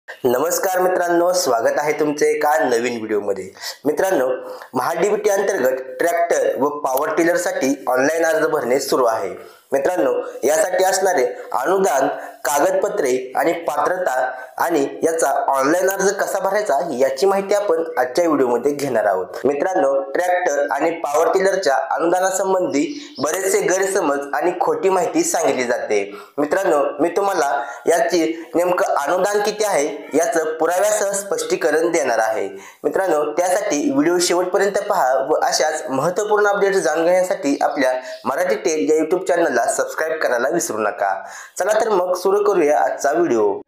नमस्कार मित्रांनो, स्वागत आहे तुमचे एका नवीन व्हिडिओमध्ये। मित्रांनो, महाडीबीटी अंतर्गत ट्रॅक्टर व पॉवर टिलरसाठी ऑनलाईन अर्ज भरणे सुरू आहे। मित्रांनो, यासाठी असणारे अनुदान, कागदपत्रे आणि पात्रता आणि याचा ऑनलाईन अर्ज कसा भरायचा याची माहिती आपण आजच्या व्हिडिओमध्ये घेणार आहोत। मित्रांनो, ट्रॅक्टर आणि पॉवर टिलरच्या अनुदानासंबंधी बरेचसे गैरसमज आणि खोटी माहिती सांगितली जाते। मित्रांनो, मी तुम्हाला याची नेमकं अनुदान किती आहे याचं पुराव्यासह स्पष्टीकरण देणार आहे। मित्रांनो, त्यासाठी व्हिडिओ शेवटपर्यंत पहा व अशाच महत्त्वपूर्ण अपडेट्स जाणून घेण्यासाठी आपल्या मराठी टेल या YouTube चॅनलला सबस्क्राइब करायला विसरू नका। चला तर मग सुरू करूया आजचा व्हिडिओ।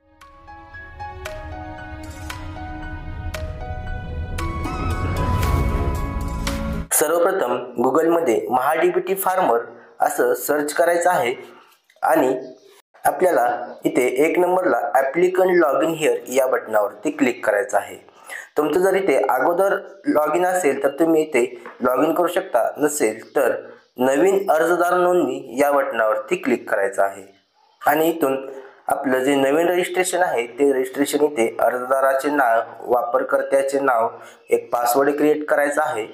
सर्वप्रथम गुगल मध्ये महाडीबीटी फार्मर असं सर्च करायचं आहे आणि आपल्याला इथे एक नंबरला ॲप्लिकंट लॉग इन हिअर या बटनावरती क्लिक करायचं आहे। तुमचं जर इथे अगोदर लॉग इन असेल तर तुम्ही इथे लॉग इन करू शकता, नसेल तर नवीन अर्जदार नोंदणी या बटनावरती क्लिक करायचं आहे आणि इथून आपलं जे नवीन रजिस्ट्रेशन आहे ते रजिस्ट्रेशन इथे अर्जदाराचे नाव, वापरकर्त्याचे नाव, एक पासवर्ड क्रिएट करायचा आहे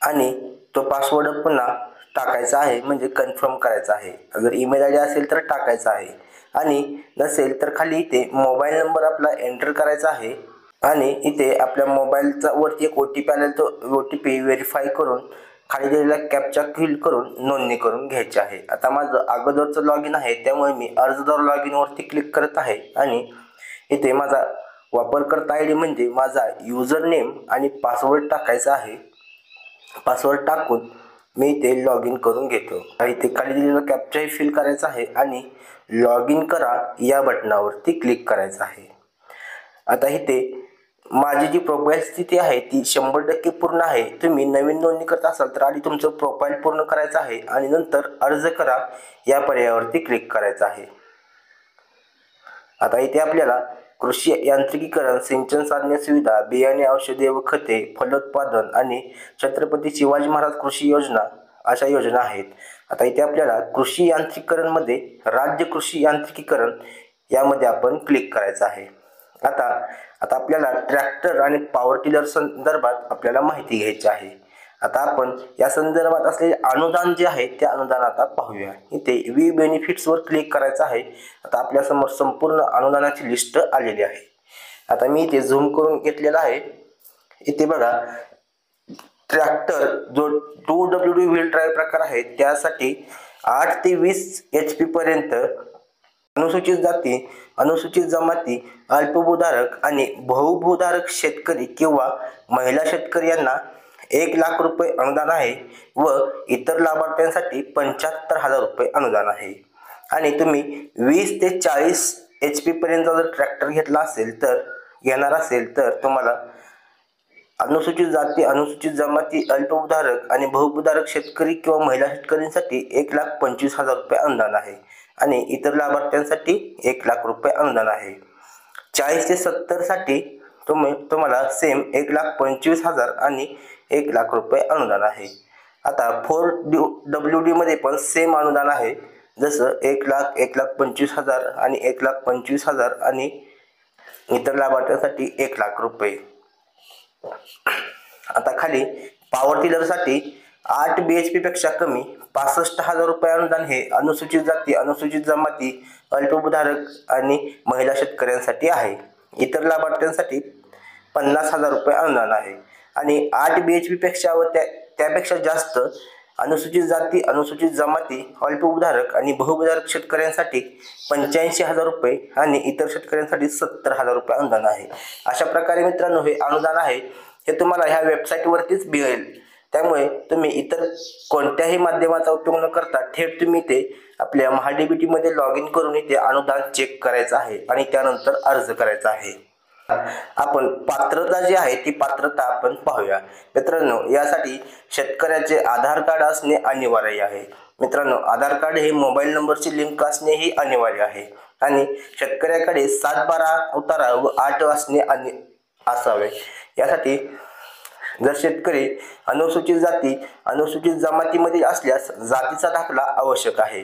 आणि तो पासवर्ड पुन्हा टाकायचा आहे, म्हणजे कन्फर्म करायचा आहे। अगर ईमेल आयडी असेल तर टाकायचा आहे आणि नसेल तर खाली इथे मोबाईल नंबर आपला एंटर करायचा आहे आणि इथे आपल्या मोबाईलचा वरती एक OTP आलेला तो OTP व्हेरीफाय करून खाली दिलेला कॅप्चा फिल करून नोंदणी करून घ्यायची आहे। आता माझं अगोदरचं लॉग इन आहे त्यामुळे मी अर्जदार लॉग इन वरती क्लिक करत आहे आणि इथे माझा वापरकर्ता आयडी म्हणजे माझा युजर नेम आणि पासवर्ड टाकायचा आहे। पासवर्ड टाकून मी इथे लॉग इन करून घेतो। इथे खाली दिलेला कॅप्चाही फिल करायचा आहे आणि लॉग इन करा या बटनावरती क्लिक करायचं आहे। आता इथे माझी जी प्रोफाईल स्थिती आहे ती 100% पूर्ण आहे। तुम्ही नवीन नोंदणी करत असाल तर आधी तुमचं प्रोफाईल पूर्ण करायचं आहे आणि नंतर अर्ज करा या पर्यायावरती क्लिक करायचं आहे। आता इथे आपल्याला कृषी यांत्रिकीकरण, सिंचन साधने सुविधा, बियाणे, औषधे व खते, फलोत्पादन आणि छत्रपती शिवाजी महाराज कृषी योजना अशा योजना आहेत। आता इथे आपल्याला कृषी यांत्रिकीकरण मध्ये राज्य कृषी यांत्रिकीकरण यामध्ये आपण क्लिक करायचं आहे। आता आपल्याला ट्रॅक्टर आणि पॉवर टिलर संदर्भात आपल्याला माहिती घ्यायची आहे। आता आपण या संदर्भात असलेले अनुदान जे आहे ते अनुदान आता पाहूया। इथे वी बेनिफिट्स वर क्लिक करायचं आहे। आता आपल्या समोर संपूर्ण अनुदानाची लिस्ट आलेली आहे। आता मी इथे झूम करून घेतलेला आहे। इथे बघा, ट्रॅक्टर जो 2WD व्हील ड्राईव्ह प्रकार आहे त्यासाठी 8 ते 20 HP पर्यंत, अनुसूचित जाती, अनुसूचित जमाती, अल्पभूधारक आणि बहुभूधारक शेतकरी किंवा महिला शेतकरी यांना 1 लाख रुपये अनुदान आहे व इतर लाभार्थ्यांसाठी 75,000 रुपये अनुदान आहे। आणि तुम्ही 20 ते 40 HP पर्यंत जर ट्रॅक्टर घेणार असेल तर तुम्हाला अनुसूचित जाती, अनुसूचित जमाती, अल्पभूधारक आणि बहुभूधारक शेतकरी किंवा महिला शेतकऱ्यांसाठी 1,25,000 रुपये अनुदान आहे आणि इतर लाभार्थ्यांसाठी 1 लाख रुपये अनुदान आहे। 40 ते 70 साठी तुम्हाला सेम 1,25,000 आणि 1 लाख रुपये अनुदान आहे। आता 4WD मध्ये पण सेम अनुदान आहे, जसं 1 लाख, 1,25,000 आणि 1,25,000 आणि इतर लाभार्थ्यांसाठी 1 लाख रुपये। आता खाली पॉवर टिलर साठी 8 BHP पेक्षा कमी 65,000 रुपये अनुदान हे अनुसूचित जाती, अनुसूचित जमाती, अल्पभूधारक आणि महिला शेतकऱ्यांसाठी आहे। इतर लाभार्थ्यांसाठी 50,000 रुपये अनुदान आहे आणि 8 BHP पेक्षा व त्यापेक्षा जास्त अनुसूचित जाती, अनुसूचित जमाती, अल्पभूधारक आणि बहुभूधारक शेतकऱ्यांसाठी 85,000 रुपये आणि इतर शेतकऱ्यांसाठी 70,000 रुपये अनुदान आहे। अशा प्रकारे मित्रांनो हे अनुदान आहे हे तुम्हाला ह्या वेबसाईट वरतीच मिळेल। त्यामुळे तुम्ही इतर कोणत्याही माध्यमाचा उपयोग न करता थेट तुम्ही ते आपल्या महाडीबीटी मध्ये लॉग इन करून इथे अनुदान चेक करायचं आहे आणि त्यानंतर अर्ज करायचा आहे। आपण पात्रता जी आहे ती पात्रता आपण पाहूया। मित्रांनो, यासाठी शेतकऱ्याचे आधार कार्ड असणे अनिवार्य आहे। मित्रांनो, आधार कार्ड हे मोबाईल नंबरची लिंक असणे ही अनिवार्य आहे आणि शेतकऱ्याकडे 7/12 उतारा व 8 असणे असावे। यासाठी जर शेतकरी अनुसूचित जाती, अनुसूचित जमातीमध्ये असल्यास जातीचा दाखला आवश्यक आहे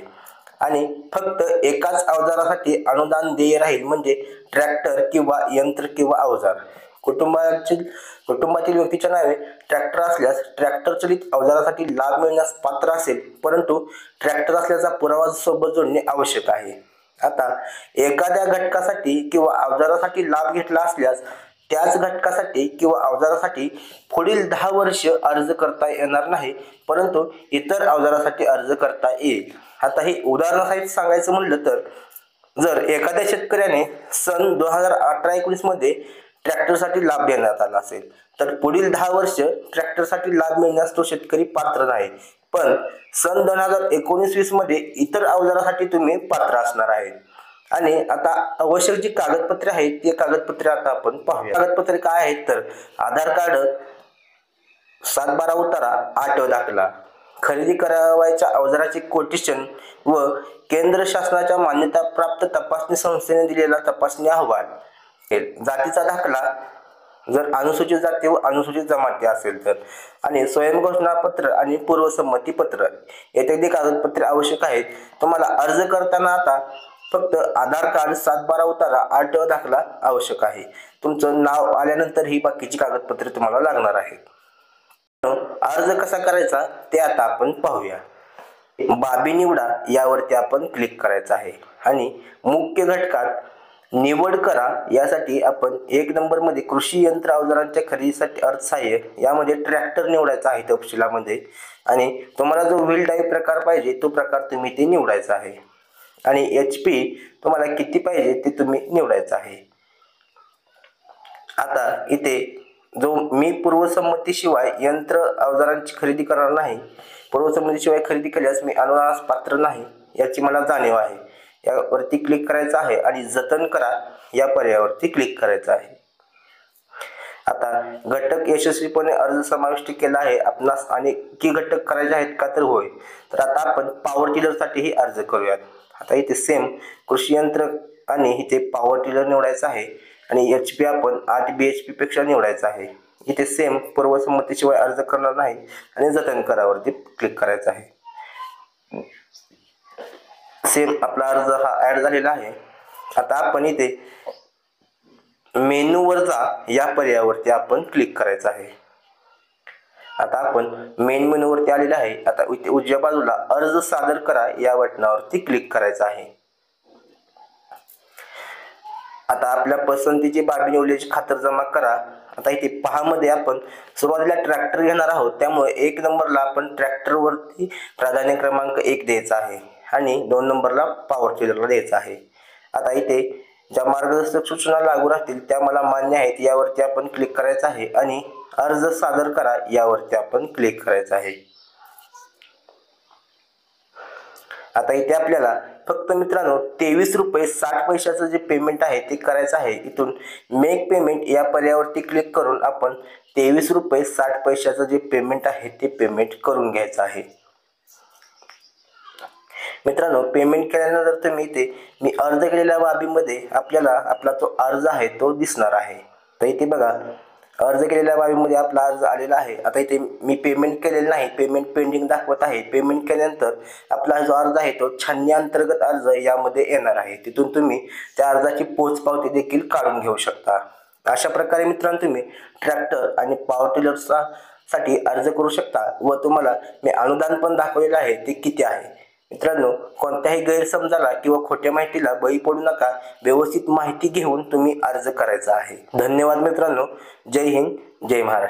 आणि फक्त एकाच अवजारासाठी अनुदान देय राहील, म्हणजे ट्रॅक्टर किंवा यंत्र किंवा अवजार. कुटुंबातील व्यक्तीच्या नावे ट्रॅक्टर असल्यास ट्रॅक्टर चलित अवजारासाठी लाभ मिळण्यास पात्र असेल, परंतु ट्रॅक्टर असल्याचा पुरावा सोबत जोडणे आवश्यक आहे. आता एखाद्या घटकासाठी किंवा अवजारासाठी लाभ घेतला असल्यास त्याच घटकासाठी किंवा अवजारासाठी पुढील 10 वर्ष अर्ज करता येणार नाही, परंतु इतर अवजारासाठी अर्ज करता येईल. आता हे उदाहरणासहित सांगायचं म्हणलं तर, जर एखाद्या शेतकऱ्याने सन 2018-19 मध्ये ट्रॅक्टरसाठी लाभ देण्यात आला असेल, तर पुढील 10 वर्ष ट्रॅक्टरसाठी लाभ मिळण्यास तो शेतकरी पात्र नाही. पण सन 2019-20 मध्ये इतर अवजारासाठी तुम्ही पात्र असणार आहे. आणि आता आवश्यक जी कागदपत्रे आहेत ते कागदपत्रे आता आपण पाहूया. कागदपत्रे काय आहेत तर, आधार कार्ड, 7/12 उतारा, 8 दाखला, खरेदी करावयाच्या अवजाराचे कोटेशन व केंद्र शासनाच्या मान्यताप्राप्त तपासणी संस्थेने दिलेला तपासणी अहवाल, जातीचा दाखला जर अनुसूचित जाती व अनुसूचित जमाती असेल तर, आणि स्वयंघोषणा पत्र आणि पूर्वसंमती पत्र इत्यादी कागदपत्रे आवश्यक आहेत. तुम्हाला अर्ज करताना आता फक्त आधार कार्ड, 7/12 उतारा, 8 दाखला आवश्यक आहे. तुमचं नाव आल्यानंतर ही बाकीची कागदपत्रे तुम्हाला लागणार आहेत. अर्ज कसा करायचा ते आता आपण पाहूया. बाबी निवडा यावरती आपण क्लिक करायचं आहे आणि मुख्य घटकात निवड करा यासाठी आपण 1 नंबरमध्ये कृषी यंत्र अवजारांच्या खरेदीसाठी अर्थसहाय्य यामध्ये ट्रॅक्टर निवडायचा आहे तपशिलामध्ये, आणि तुम्हाला जो व्हील टाईप प्रकार पाहिजे तो प्रकार तुम्ही ते निवडायचा आहे, आणि HP तुम्हाला किती पाहिजे ते तुम्ही निवडायचं आहे. आता इथे जो मी पूर्वसंमतीशिवाय यंत्र अवजारांची खरेदी करणार नाही, पूर्वसंमतीशिवाय खरेदी केल्यास मी अनुदानास पात्र नाही याची मला जाणीव आहे, यावरती क्लिक करायचं आहे आणि जतन करा या पर्यायावरती क्लिक करायचं आहे. आता घटक यशस्वीपणे अर्ज समाविष्ट केला आहे. आपणास आणखी घटक करायचे आहेत का तर होय. तर आता आपण पॉवर टिलरसाठीही अर्ज करूयात. आता इथे सेम कृषी यंत्र आणि इथे पॉवर टिलर निवडायचं आहे आणि HP आपण 8 BHP पेक्षा निवडायचं आहे. इथे सेम पूर्वसंमतीशिवाय अर्ज करणार नाही आणि जतन करावरती क्लिक करायचं आहे. सेम आपला अर्ज हा ऍड झालेला आहे. आता आपण इथे मेनूवर जा या पर्यायावरती आपण क्लिक करायचं आहे. आता आपण मेन मेनूवरती आलेला आहे. आता इथे उजव्या बाजूला अर्ज सादर करा या बटनावरती क्लिक करायचं आहे. आता आपल्या पसंतीची बाबी निवडल्याची खातरजमा करा. आता इथे पहा मध्ये आपण सुरुवातीला ट्रॅक्टर घेणार आहोत, त्यामुळे 1 नंबरला आपण ट्रॅक्टरवरती प्राधान्य क्रमांक 1 द्यायचा आहे आणि 2 नंबरला पॉवर टिलरला द्यायचा आहे. आता इथे ज्या मार्गदर्शक सूचना लागू राहतील त्या मला मान्य आहेत यावरती आपण क्लिक करायचं आहे आणि अर्ज सादर करा यावरती आपण क्लिक करायचं आहे. आता इथे आपल्याला फक्त मित्रांनो 23 रुपये 60 पैशाचं जे पेमेंट आहे ते करायचं आहे. इथून मेक पेमेंट या पर्यायावरती क्लिक करून आपण 23 रुपये 60 पैशाचं जे पेमेंट आहे ते पेमेंट करून घ्यायचं आहे. मित्रांनो, पेमेंट केल्यानंतर तुम्ही इथे मी अर्ज केलेल्या बाबीमध्ये आपल्याला आपला जो अर्ज आहे तो दिसणार आहे. तर इथे बघा, अर्ज केलेल्या बाबीमध्ये आपला अर्ज आलेला आहे. आता इथे मी पेमेंट केलेलं नाही, पेमेंट पेंडिंग दाखवत आहे. पेमेंट केल्यानंतर आपला जो अर्ज आहे तो छाननी अंतर्गत अर्ज यामध्ये येणार आहे. तिथून तुम्ही त्या अर्जाची पोचपावती देखील काढून घेऊ शकता. अशा प्रकारे मित्रांनो तुम्ही ट्रॅक्टर आणि पॉवर टिलरसाठी अर्ज करू शकता व तुम्हाला मी अनुदान पण दाखवलेलं आहे ते किती आहे. मित्रांनो, कोणत्याही गैरसमजाला किंवा खोट्या माहितीला बळी पडू नका. व्यवस्थित माहिती घेऊन तुम्ही अर्ज करायचा आहे. धन्यवाद मित्रांनो. जय हिंद, जय महाराष्ट्र.